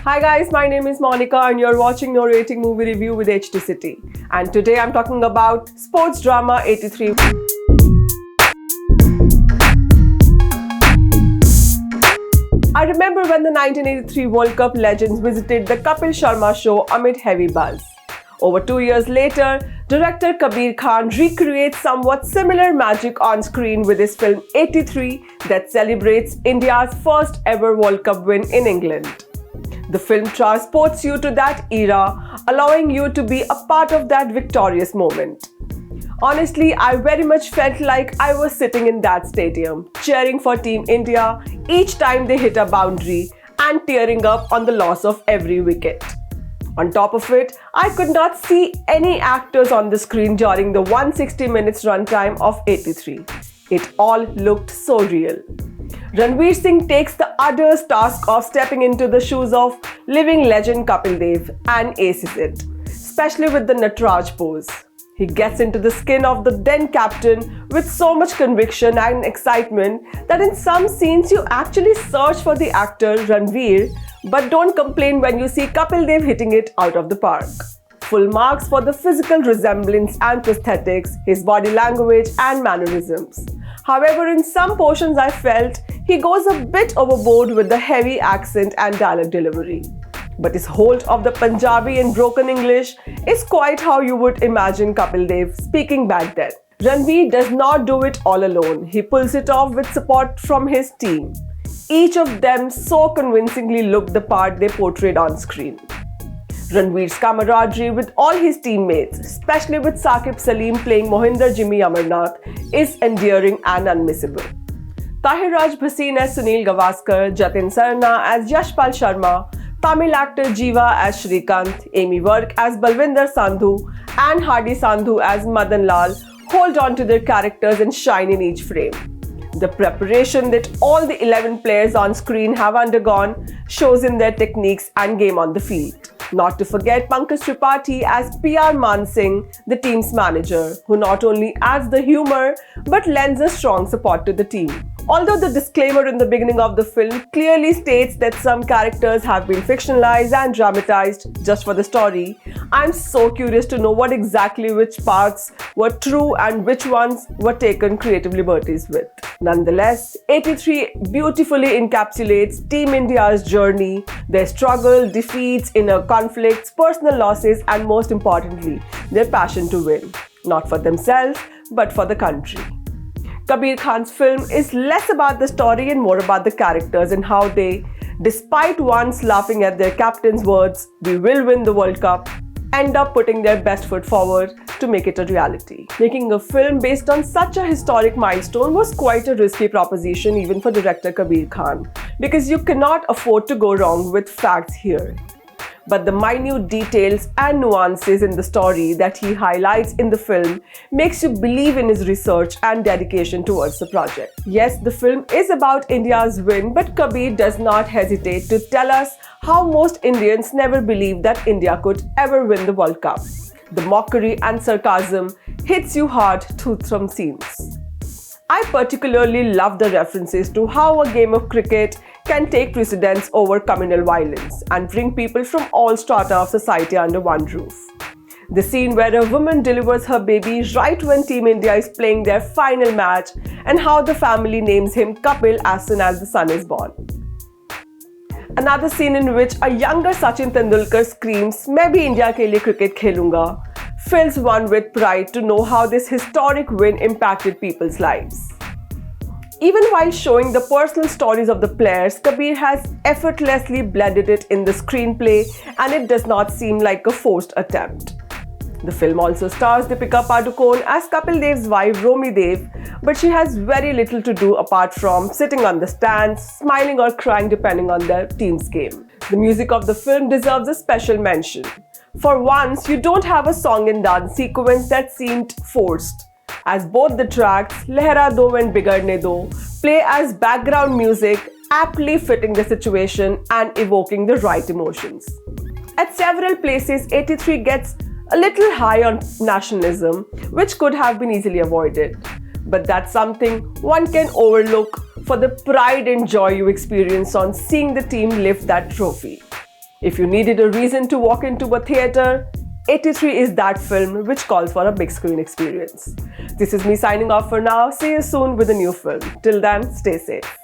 Hi guys, my name is Monica and you're watching No Rating Movie Review with HT City. And today I'm talking about sports drama 83. I remember when the 1983 World Cup legends visited the Kapil Sharma show amid heavy buzz. Over 2 years later, director Kabir Khan recreates somewhat similar magic on screen with his film 83 that celebrates India's first ever World Cup win in England. The film transports you to that era, allowing you to be a part of that victorious moment. Honestly, I very much felt like I was sitting in that stadium, cheering for Team India each time they hit a boundary and tearing up on the loss of every wicket. On top of it, I could not see any actors on the screen during the 160 minutes runtime of 83. It all looked so real. Ranveer Singh takes the arduous task of stepping into the shoes of living legend Kapil Dev and aces it, especially with the Nataraj pose. He gets into the skin of the then captain with so much conviction and excitement that in some scenes you actually search for the actor Ranveer, but don't complain when you see Kapil Dev hitting it out of the park. Full marks for the physical resemblance and prosthetics, his body language and mannerisms. However, in some portions I felt he goes a bit overboard with the heavy accent and dialogue delivery. But his hold of the Punjabi in broken English is quite how you would imagine Kapil Dev speaking back then. Ranveer does not do it all alone. He pulls it off with support from his team. Each of them so convincingly looked the part they portrayed on screen. Ranveer's camaraderie with all his teammates, especially with Saqib Saleem playing Mohinder Jimmy Amarnath, is endearing and unmissable. Tahir Raj Bhasin as Sunil Gavaskar, Jatin Sarna as Yashpal Sharma, Tamil actor Jiiva as Srikkanth, Ammy Virk as Balwinder Sandhu, and Harrdy Sandhu as Madan Lal hold on to their characters and shine in each frame. The preparation that all the 11 players on screen have undergone shows in their techniques and game on the field. Not to forget Pankaj Tripathi as PR Man Singh, the team's manager, who not only adds the humor but lends a strong support to the team. Although the disclaimer in the beginning of the film clearly states that some characters have been fictionalized and dramatized just for the story, I'm so curious to know what exactly which parts were true and which ones were taken creative liberties with. Nonetheless, 83 beautifully encapsulates Team India's journey, their struggle, defeats, inner conflicts, personal losses, and most importantly, their passion to win, not for themselves, but for the country. Kabir Khan's film is less about the story and more about the characters and how they, despite once laughing at their captain's words, "We will win the World Cup," end up putting their best foot forward to make it a reality. Making a film based on such a historic milestone was quite a risky proposition even for director Kabir Khan, because you cannot afford to go wrong with facts here. But the minute details and nuances in the story that he highlights in the film makes you believe in his research and dedication towards the project. Yes, the film is about India's win, but Kabir does not hesitate to tell us how most Indians never believed that India could ever win the World Cup. The mockery and sarcasm hits you hard through some scenes. I particularly love the references to how a game of cricket can take precedence over communal violence and bring people from all strata of society under one roof. The scene where a woman delivers her baby right when Team India is playing their final match and how the family names him Kapil as soon as the son is born. Another scene in which a younger Sachin Tendulkar screams, "Main bhi India ke liye cricket khelunga," fills one with pride to know how this historic win impacted people's lives. Even while showing the personal stories of the players, Kabir has effortlessly blended it in the screenplay and it does not seem like a forced attempt. The film also stars Deepika Padukone as Kapil Dev's wife Romi Dev, but she has very little to do apart from sitting on the stands, smiling or crying depending on the team's game. The music of the film deserves a special mention. For once, you don't have a song and dance sequence that seemed forced, as both the tracks, Lehra Do and Bigadne Do, play as background music, aptly fitting the situation and evoking the right emotions. At several places, 83 gets a little high on nationalism, which could have been easily avoided. But that's something one can overlook for the pride and joy you experience on seeing the team lift that trophy. If you needed a reason to walk into a theatre, 83 is that film which calls for a big screen experience. This is me signing off for now. See you soon with a new film. Till then, stay safe.